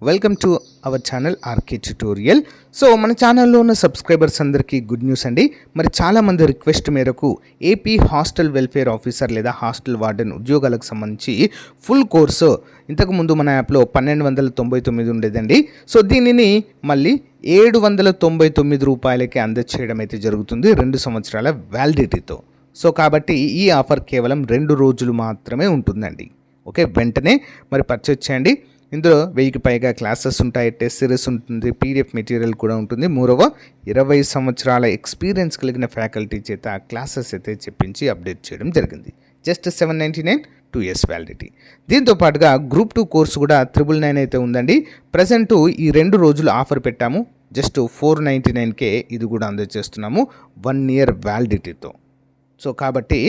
Welcome to our channel RK tutorial. So మన ఛానల్లో ఉన్న సబ్స్క్రైబర్స్ అందరికీ గుడ్ న్యూస్ అండి. మరి చాలామంది రిక్వెస్ట్ మేరకు ఏపీ హాస్టల్ వెల్ఫేర్ ఆఫీసర్ లేదా హాస్టల్ వార్డెన్ ఉద్యోగాలకు సంబంధించి ఫుల్ కోర్సు ఇంతకుముందు మన యాప్లో 1299 ఉండేదండి. సో దీనిని మళ్ళీ 799 రూపాయలకి అందచేయడం అయితే జరుగుతుంది 2 సంవత్సరాల వ్యాలిడిటీతో. సో కాబట్టి ఈ ఆఫర్ కేవలం 2 రోజులు మాత్రమే ఉంటుందండి. ఓకే, వెంటనే మరి పర్చేజ్ చేయండి. ఇందులో 1000కి పైగా క్లాసెస్ ఉంటాయి, టెస్ట్ సిరీస్ ఉంటుంది, పీడిఎఫ్ మెటీరియల్ కూడా ఉంటుంది. మూడవ 20 సంవత్సరాల ఎక్స్పీరియన్స్ కలిగిన ఫ్యాకల్టీ చేత క్లాసెస్ అయితే చెప్పించి అప్డేట్ చేయడం జరిగింది. Just 799 2 years validity. దీంతో పాటుగా గ్రూప్ 2 కోర్సు కూడా 999 అయితే ఉందండి. ప్రజెంటు ఈ 2 రోజులు ఆఫర్ పెట్టాము. జస్ట్ 499కే ఇది కూడా అందజేస్తున్నాము 1 year వ్యాలిడిటీతో. సో కాబట్టి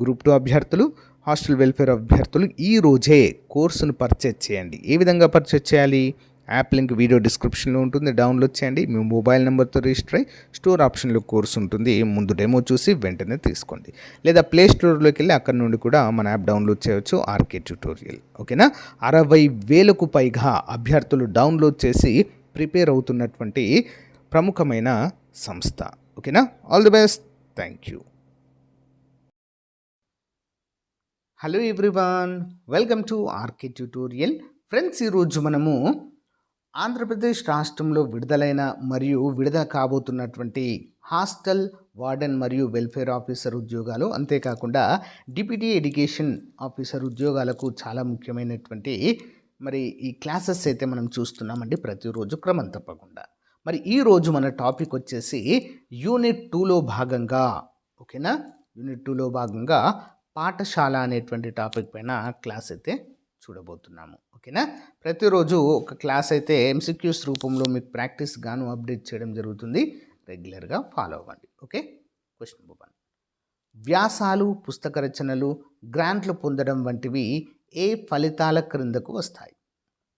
గ్రూప్ 2 అభ్యర్థులు, హాస్టల్ వెల్ఫేర్ అభ్యర్థులు ఈ రోజే కోర్సును పర్చేజ్ చేయండి. ఏ విధంగా పర్చేజ్ చేయాలి? యాప్ లింక్ వీడియో డిస్క్రిప్షన్లో ఉంటుంది, డౌన్లోడ్ చేయండి. మీ మొబైల్ నెంబర్తో రిజిస్టర్ అయ్యి స్టోర్ ఆప్షన్లో కోర్సు ఉంటుంది, ముందు డెమో చూసి వెంటనే తీసుకోండి. లేదా ప్లే స్టోర్లోకి వెళ్ళి అక్కడ నుండి కూడా మన యాప్ డౌన్లోడ్ చేయవచ్చు, ఆర్కే ట్యుటోరియల్. ఓకేనా? 60,000కు పైగా అభ్యర్థులు డౌన్లోడ్ చేసి ప్రిపేర్ అవుతున్నటువంటి ప్రముఖమైన సంస్థ. ఓకేనా? All the best. Thank you. Hello everyone, welcome to RK tutorial. Friends, ఈరోజు మనము ఆంధ్రప్రదేశ్ రాష్ట్రంలో విడుదలైన మరియు విడుదల కాబోతున్నటువంటి హాస్టల్ వార్డెన్ మరియు వెల్ఫేర్ ఆఫీసర్ ఉద్యోగాలు, అంతేకాకుండా డిప్యూటీ ఎడ్యుకేషన్ ఆఫీసర్ ఉద్యోగాలకు చాలా ముఖ్యమైనటువంటి మరి ఈ క్లాసెస్ అయితే మనం చూస్తున్నామండి ప్రతిరోజు క్రమం తప్పకుండా. మరి ఈరోజు మన టాపిక్ వచ్చేసి యూనిట్ 2లో భాగంగా, ఓకేనా, యూనిట్ 2లో భాగంగా పాఠశాల అనేటువంటి టాపిక్ పైన క్లాస్ అయితే చూడబోతున్నాము. ఓకేనా? ప్రతిరోజు ఒక క్లాస్ అయితే ఎంసీక్యూస్ రూపంలో మీకు ప్రాక్టీస్ గాను అప్డేట్ చేయడం జరుగుతుంది. రెగ్యులర్గా ఫాలో అవ్వండి. Okay, question number 1. వ్యాసాలు, పుస్తక రచనలు, గ్రాంట్లు పొందడం వంటివి ఏ ఫలితాల క్రిందకు వస్తాయి?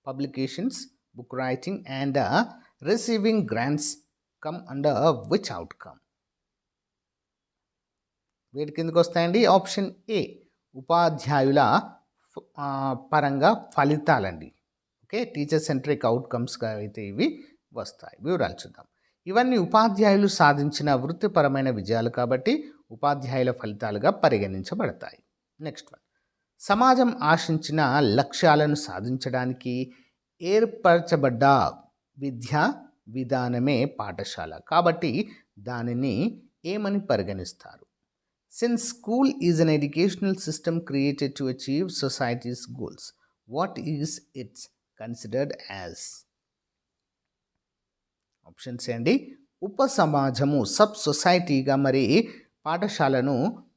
Publications, book writing and receiving grants come under which outcome? వీటి కిందకు వస్తాయండి. ఆప్షన్ ఏ ఉపాధ్యాయుల పరంగా ఫలితాలండి. ఓకే, టీచర్ సెంట్రిక్ అవుట్కమ్స్గా అయితే ఇవి వస్తాయి. వివరాలు చూద్దాం. ఇవన్నీ ఉపాధ్యాయులు సాధించిన వృత్తిపరమైన విజయాలు కాబట్టి ఉపాధ్యాయుల ఫలితాలుగా పరిగణించబడతాయి. నెక్స్ట్ వన్, సమాజం ఆశించిన లక్ష్యాలను సాధించడానికి ఏర్పరచబడ్డ విద్యా విధానమే పాఠశాల కాబట్టి దానిని ఏమని పరిగణిస్తారు? Since school is an educational system created to achieve society's goals, what is it considered as? Options ఏంటి? ఉపసమాజము, సబ్ సొసైటీగా మరి పాఠశాలను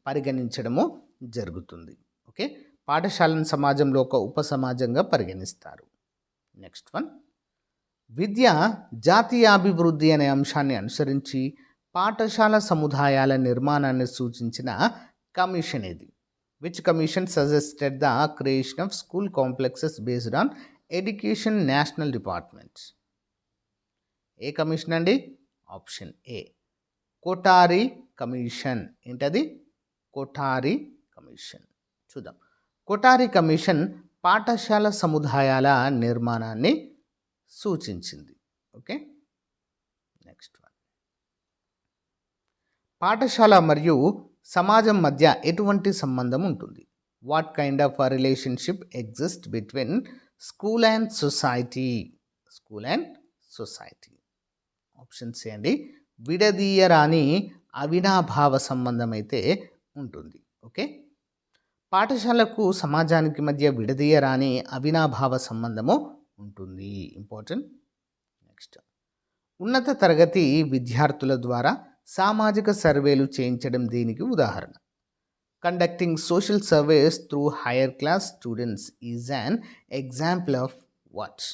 పరిగణించడము జరుగుతుంది. ఓకే, పాఠశాలను సమాజంలో ఒక ఉపసమాజంగా పరిగణిస్తారు. నెక్స్ట్ వన్, విద్య జాతీయాభివృద్ధి అనే అంశాన్ని అనుసరించి పాఠశాల సముదాయాల నిర్మాణాన్ని సూచించిన కమిషన్ ఇది? Which commission suggested the creation of school complexes based on education national department? ఏ కమిషన్ అండి? Option A Kothari commission. ఏంటది? కొఠారి కమిషన్. చూద్దాం. కొఠారి కమిషన్ పాఠశాల సముదాయాల నిర్మాణాన్ని సూచించింది. ఓకే, నెక్స్ట్ వన్, పాఠశాల మరియు సమాజం మధ్య ఎటువంటి సంబంధం ఉంటుంది? What kind of relationship exist between school and society? School and society. Options ఏంటి? విడదీయరాని అవినాభావ సంబంధం అయితే ఉంటుంది. ఓకే, పాఠశాలకు సమాజానికి మధ్య విడదీయరాని అవినాభావ సంబంధము ఉంటుంది. ఇంపార్టెంట్. నెక్స్ట్, ఉన్నత తరగతి విద్యార్థుల ద్వారా సామాజిక సర్వేలు చేయించడం దీనికి ఉదాహరణ? Conducting social surveys through hire class students is an example of what?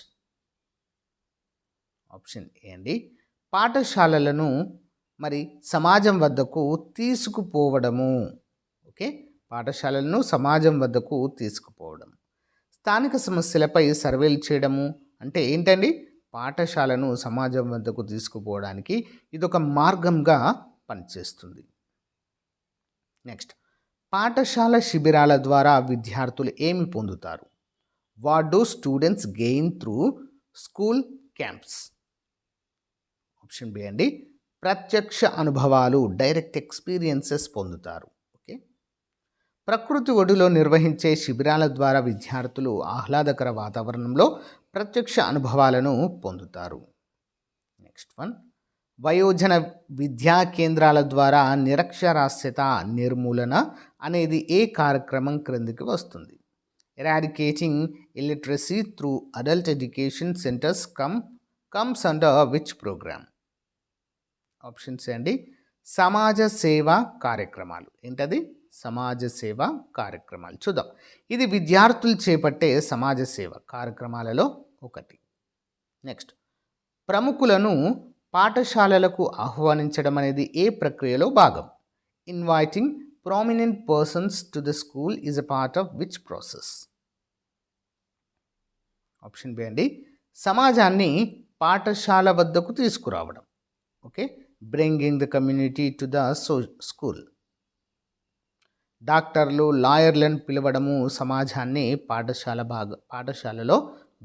Option A అండి పాఠశాలలను మరి సమాజం వద్దకు తీసుకుపోవడము. ఓకే, పాఠశాలలను సమాజం వద్దకు తీసుకుపోవడం. స్థానిక సమస్యలపై సర్వేలు చేయడము అంటే ఏంటండి? పాఠశాలను సమాజం వద్దకు తీసుకుపోవడానికి ఇదొక మార్గంగా పనిచేస్తుంది. నెక్స్ట్, పాఠశాల శిబిరాల ద్వారా విద్యార్థులు ఏమి పొందుతారు? What do students gain through school camps. Option B అండి, ప్రత్యక్ష అనుభవాలు, డైరెక్ట్ ఎక్స్పీరియన్సెస్ పొందుతారు. ఓకే, ప్రకృతి ఒడిలో నిర్వహించే శిబిరాల ద్వారా విద్యార్థులు ఆహ్లాదకర వాతావరణంలో ప్రత్యక్ష అనుభవాలను పొందుతారు. నెక్స్ట్ వన్, వయోజన విద్యా కేంద్రాల ద్వారా నిరక్షరాస్యత నిర్మూలన అనేది ఏ కార్యక్రమం క్రిందికి వస్తుంది? Eradicating illiteracy through adult education centres comes under which programme? Options అండి, సమాజ సేవా కార్యక్రమాలు. ఏంటది? సమాజ సేవా కార్యక్రమాలు. చూద్దాం, ఇది విద్యార్థులు చేపట్టే సమాజ సేవ కార్యక్రమాలలో ఒకటి. నెక్స్ట్, ప్రముఖులను పాఠశాలలకు ఆహ్వానించడం అనేది ఏ ప్రక్రియలో భాగం? Inviting prominent persons to the school is a part of which process? Option B అండి, సమాజాన్ని పాఠశాల వద్దకు తీసుకురావడం. Okay, bringing the community to the school. డాక్టర్లు, లాయర్లను పిలవడము సమాజాన్ని పాఠశాలలో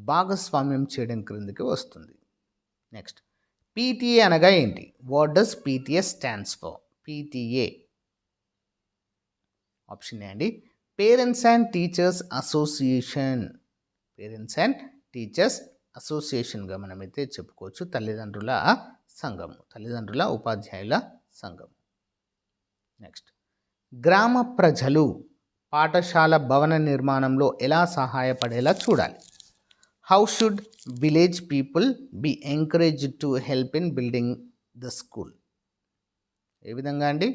భాగస్వామ్యం చేయడం క్రిందికి వస్తుంది. నెక్స్ట్, పీటీఏ అనగా ఏంటి? What does PTA stands for? PTA option A అండి, parents and teachers association. Parents and teachers అసోసియేషన్గా మనమైతే చెప్పుకోవచ్చు. తల్లిదండ్రుల సంఘము, తల్లిదండ్రుల ఉపాధ్యాయుల సంఘం. నెక్స్ట్, గ్రామ ప్రజలు పాఠశాల భవన నిర్మాణంలో ఎలా సహాయపడేలా చూడాలి? How should village people be encouraged to help in building the school? ఏ విధంగా అండి?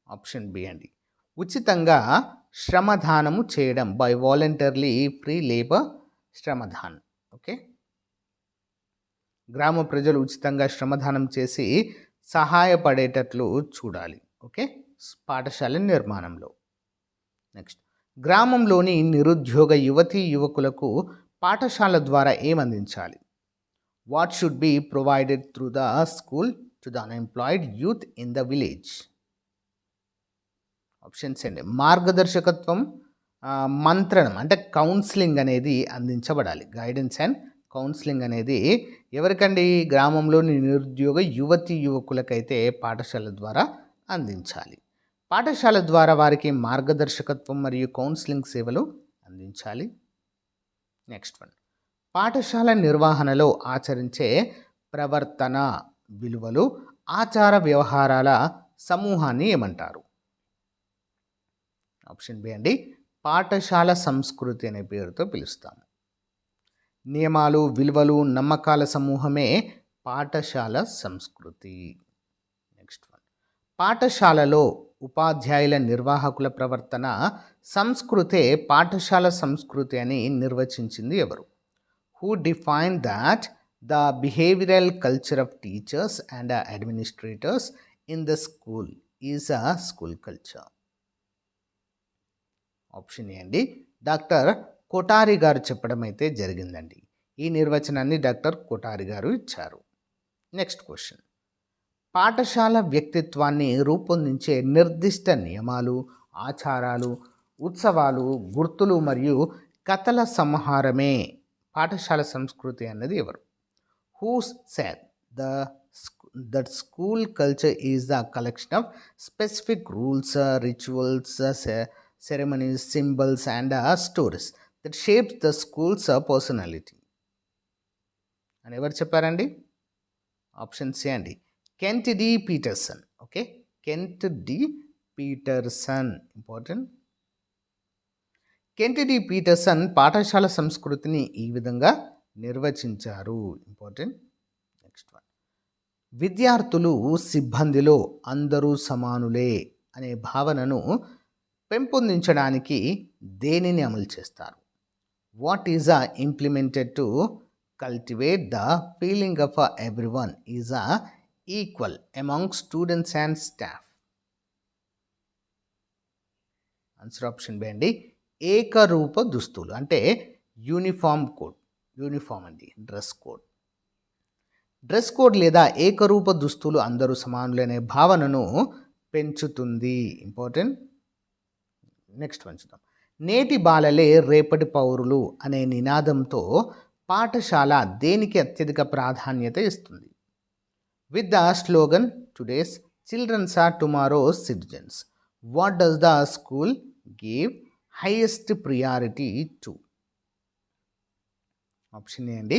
ఆప్షన్ బి అండి, ఉచితంగా శ్రమదానము చేయడం, by voluntarily free labour shramdaan. Okay, గ్రామ ప్రజలు ఉచితంగా శ్రమదానం చేసి సహాయపడేటట్లు చూడాలి. ఓకే, పాఠశాల నిర్మాణంలో. నెక్స్ట్, గ్రామంలోని నిరుద్యోగ యువతీ యువకులకు పాఠశాల ద్వారా ఏమందించాలి? What should be provided through the school to the unemployed youth in the village? Options అండి, మార్గదర్శకత్వం, మంత్రణం అంటే కౌన్సిలింగ్ అనేది అందించబడాలి. గైడెన్స్ అండ్ కౌన్సిలింగ్ అనేది ఎవరికండి? గ్రామంలోని నిరుద్యోగ యువతీ యువకులకైతే పాఠశాల ద్వారా అందించాలి. పాఠశాల ద్వారా వారికి మార్గదర్శకత్వం మరియు కౌన్సిలింగ్ సేవలు అందించాలి. నెక్స్ట్ వన్, పాఠశాల నిర్వహణలో ఆచరించే ప్రవర్తన విలువలు, ఆచార వ్యవహారాల సమూహాన్ని ఏమంటారు? ఆప్షన్ బి అండి, పాఠశాల సంస్కృతి అనే పేరుతో పిలుస్తాము. నియమాలు, విలువలు, నమ్మకాల సమూహమే పాఠశాల సంస్కృతి. నెక్స్ట్ వన్, పాఠశాలలో ఉపాధ్యాయుల నిర్వాహకుల ప్రవర్తన సంస్కృతే పాఠశాల సంస్కృతి అని నిర్వచించింది ఎవరు? Who define that the behavioural culture of teachers and administrators in the school is a school culture? Option A అండి, డాక్టర్ కొఠారి గారు చెప్పడం అయితే జరిగిందండి. ఈ నిర్వచనాన్ని డాక్టర్ కొఠారి గారు ఇచ్చారు. నెక్స్ట్ క్వశ్చన్, పాఠశాల వ్యక్తిత్వాన్ని రూపొందించే నిర్దిష్ట నియమాలు, ఆచారాలు, ఉత్సవాలు, గుర్తులు మరియు కథల సంహారమే పాఠశాల సంస్కృతి అన్నది ఎవరు? Who said that school culture is the collection of specific rules, rituals, ceremonies, symbols and stories that shapes the school's personality? అని ఎవరు చెప్పారండి? ఆప్షన్ సి అండి, Kent D Peterson. Okay, Kent D Peterson important. Kent D Peterson పాఠశాల సంస్కృతిని ఈ విధంగా నిర్వచించారు. Important. Next one, విద్యార్థులు సిబ్బందిలో అందరూ సమానులే అనే భావనను పెంపొందించడానికి దేనిని అమలు చేస్తారు? What is implemented to cultivate the feeling of everyone is equal among students and staff? Answer option B అండి, ఏకరూప దుస్తులు అంటే యూనిఫామ్ కోడ్. యూనిఫామ్ అండి, డ్రెస్ కోడ్. డ్రెస్ కోడ్ లేదా ఏకరూప దుస్తులు అందరూ సమానులనే భావనను పెంచుతుంది. ఇంపార్టెంట్. నెక్స్ట్ వన్ చూద్దాం. నేటి బాలలే రేపటి పౌరులు అనే నినాదంతో పాఠశాల దేనికి అత్యధిక ప్రాధాన్యత ఇస్తుంది? With the slogan today's children's are tomorrow's citizens, what does the school give highest priority to? Option A అండి,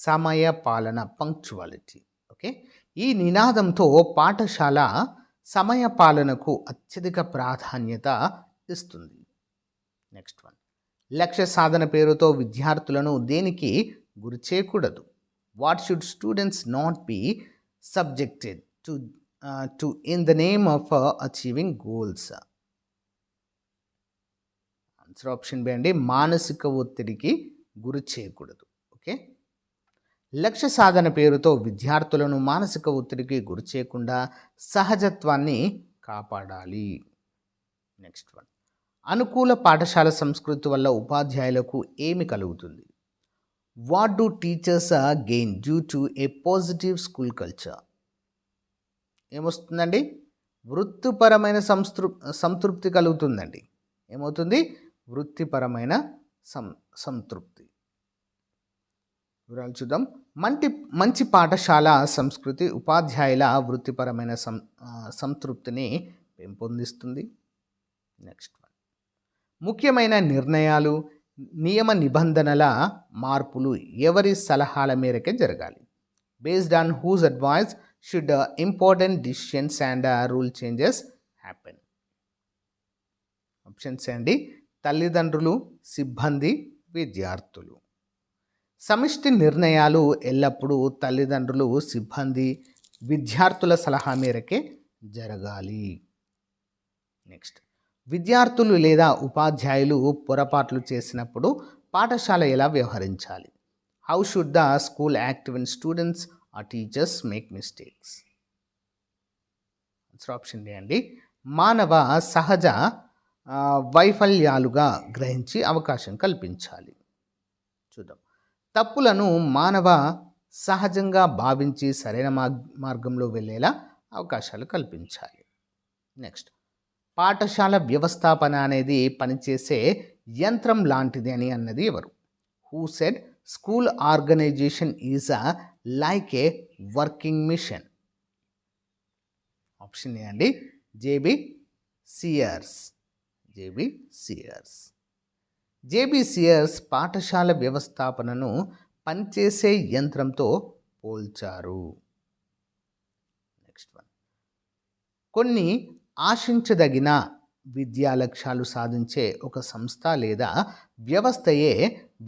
సమయ పాలన, పంక్చువాలిటీ. ఓకే, ఈ నినాదంతో పాఠశాల సమయ పాలనకు అత్యధిక ప్రాధాన్యత ఇస్తుంది. నెక్స్ట్ వన్, లక్ష్య సాధన పేరుతో విద్యార్థులను దేనికి గురి చేయకూడదు? What should students not be subjected to in the name of achieving goals? Answer option B అండి, మానసిక ఒత్తిడికి గురి చేయకూడదు. ఓకే, లక్ష్య సాధన పేరుతో విద్యార్థులను మానసిక ఒత్తిడికి గురి చేయకుండా సహజత్వాన్ని కాపాడాలి. నెక్స్ట్ వన్, అనుకూల పాఠశాల సంస్కృతి వల్ల ఉపాధ్యాయులకు ఏమి కలుగుతుంది? What do teachers gain due to a positive school culture? ఏమొస్తుందండి? వృత్తిపరమైన సంతృప్తి కలుగుతుందండి. ఏమవుతుంది? వృత్తిపరమైన సంతృప్తి. వివరాలు చూద్దాం. మంచి పాఠశాల సంస్కృతి ఉపాధ్యాయుల వృత్తిపరమైన సంతృప్తిని పెంపొందిస్తుంది. నెక్స్ట్ వన్, ముఖ్యమైన నిర్ణయాలు, నియమ నిబంధనల మార్పులు ఎవరి సలహాల మేరకే జరగాలి? Based on whose advice should important decisions and rule changes happen? Options అండి, తల్లిదండ్రులు, సిబ్బంది, విద్యార్థులు. సమిష్టి నిర్ణయాలు ఎల్లప్పుడూ తల్లిదండ్రులు, సిబ్బంది, విద్యార్థుల సలహా మేరకే జరగాలి. నెక్స్ట్, విద్యార్థులు లేదా ఉపాధ్యాయులు పొరపాట్లు చేసినప్పుడు పాఠశాల ఎలా వ్యవహరించాలి? How should the school act when students or teachers make mistakes? Answer option A అండి, మానవ సహజ వైఫల్యాలుగా గ్రహించి అవకాశం కల్పించాలి. చూద్దాం. తప్పులను మానవ సహజంగా భావించి సరైన మార్గంలో వెళ్ళేలా అవకాశాలు కల్పించాలి. నెక్స్ట్, పాఠశాల వ్యవస్థాపన అనేది పనిచేసే యంత్రం లాంటిది అని అన్నది ఎవరు? Who said school organization is like a working machine? Option A అండి, జేబి సియర్స్. జేబి సియర్స్ పాఠశాల వ్యవస్థాపనను పనిచేసే యంత్రంతో పోల్చారు. నెక్స్ట్ వన్, కొన్ని ఆశించదగిన విద్యా లక్ష్యాలు సాధించే ఒక సంస్థ లేదా వ్యవస్థయే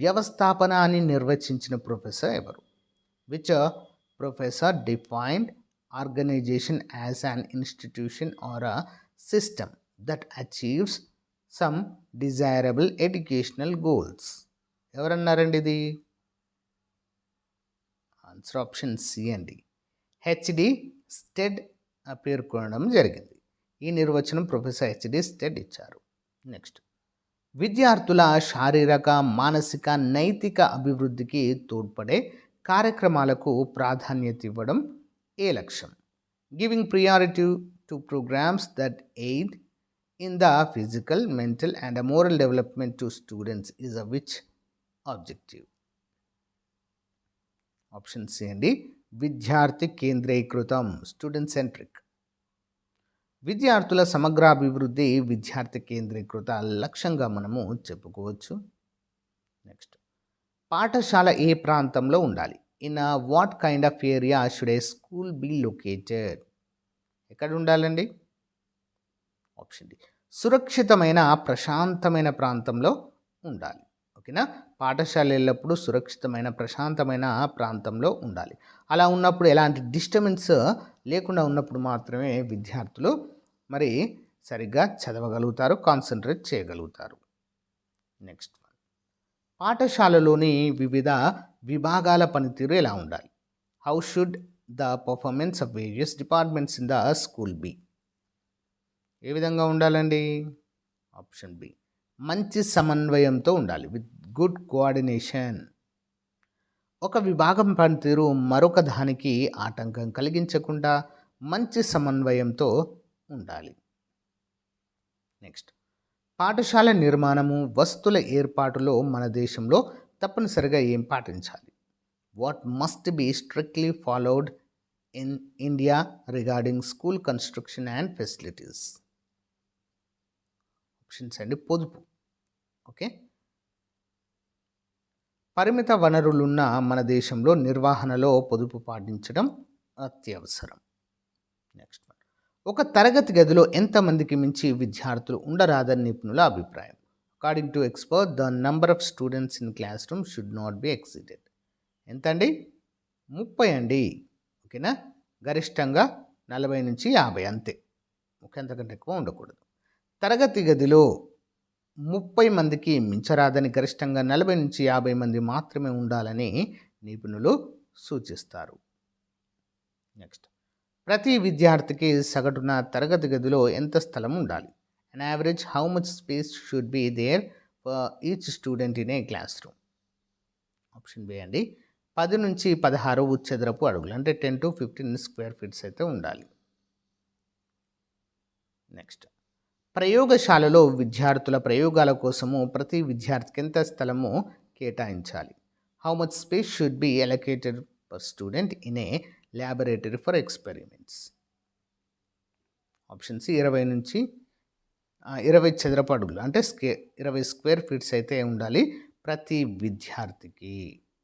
వ్యవస్థాపన అని నిర్వచించిన ప్రొఫెసర్ ఎవరు? Which professor defined organisation as an institution or a system that achieves some desirable educational goals? ఎవరన్నారండి ఇది? ఆన్సర్ ఆప్షన్ సి అండి, హెచ్డి స్టెడ్ పేర్కొనడం జరిగింది. ఈ నిర్వచనం ప్రొఫెసర్ హెచ్డి స్టెడ్ ఇచ్చారు. నెక్స్ట్, విద్యార్థుల శారీరక, మానసిక, నైతిక అభివృద్ధికి తోడ్పడే కార్యక్రమాలకు ప్రాధాన్యత ఇవ్వడం ఏ లక్ష్యం? Giving priority to programmes that aid in the physical, mental and moral development to students is a which objective? Option C అండి, విద్యార్థి కేంద్రీకృతం, స్టూడెంట్ సెంట్రిక్. విద్యార్థుల సమగ్రాభివృద్ధి విద్యార్థి కేంద్రీకృత లక్ష్యంగా మనము చెప్పుకోవచ్చు. నెక్స్ట్, పాఠశాల ఏ ప్రాంతంలో ఉండాలి? In what kind of area should A school B located? ఎక్కడ ఉండాలండి? ఆప్షన్ డి, సురక్షితమైన, ప్రశాంతమైన ప్రాంతంలో ఉండాలి. ఓకేనా, పాఠశాల ఎల్లప్పుడూ సురక్షితమైన, ప్రశాంతమైన ప్రాంతంలో ఉండాలి. అలా ఉన్నప్పుడు ఎలాంటి డిస్టర్బెన్స్ లేకుండా ఉన్నప్పుడు మాత్రమే విద్యార్థులు మరి సరిగ్గా చదవగలుగుతారు, కాన్సన్ట్రేట్ చేయగలుగుతారు. నెక్స్ట్ వన్, పాఠశాలలోని వివిధ విభాగాల పనితీరు ఎలా ఉండాలి? How should the performance of various departments in the school be? ఏ విధంగా ఉండాలండి? ఆప్షన్ బి, మంచి సమన్వయంతో ఉండాలి, విత్ గుడ్ కోఆర్డినేషన్. ఒక విభాగం పనితీరు మరొక దానికి ఆటంకం కలిగించకుండా మంచి సమన్వయంతో ఉండాలి. నెక్స్ట్, పాఠశాల నిర్మాణము, వస్తువుల ఏర్పాటులో మన దేశంలో తప్పనిసరిగా ఏం పాటించాలి? What must be strictly followed in India regarding school construction and facilities? Options అండి. పొదుపు. ఓకే. పరిమిత వనరులున్న మన దేశంలో నిర్వహణలో పొదుపు పాటించడం అత్యవసరం. Next one. ఒక తరగతి గదిలో ఎంతమందికి మించి విద్యార్థులు ఉండరాదని నిపుణుల అభిప్రాయం? According to expert, the number of students in class room should not be exceeded. ఎంత అండి? 30 అండి. ఓకేనా. గరిష్టంగా 40 నుంచి 50 అంతే. ఓకే, అంతకంటే ఎక్కువ ఉండకూడదు. తరగతి గదిలో 30 మందికి మించరాదని, గరిష్టంగా 40 నుంచి 50 మంది మాత్రమే ఉండాలని నిపుణులు సూచిస్తారు. నెక్స్ట్. ప్రతి విద్యార్థికి సగటున తరగతి గదిలో ఎంత స్థలం ఉండాలి? An average how much space should be there for each student in a class room? Option B అండి. 10 నుంచి 16 చదరపు అడుగులు, అంటే 10 to 15 స్క్వేర్ ఫీట్స్ అయితే ఉండాలి. నెక్స్ట్. ప్రయోగశాలలో విద్యార్థుల ప్రయోగాల కోసము ప్రతి విద్యార్థికి ఎంత స్థలము కేటాయించాలి? How much space should B allocated per student in A laboratory for experiments? Options 20 నుంచి 20 చదరపు అడుగులు, అంటే 20 స్క్వేర్ ఫీట్స్ అయితే ఉండాలి ప్రతి విద్యార్థికి.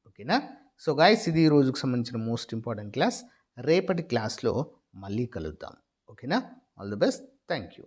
ఓకేనా. సో గాయస్, ఇది ఈ రోజుకు సంబంధించిన మోస్ట్ ఇంపార్టెంట్ క్లాస్. రేపటి క్లాస్లో మళ్ళీ కలుద్దాం. ఓకేనా. All the best. Thank you.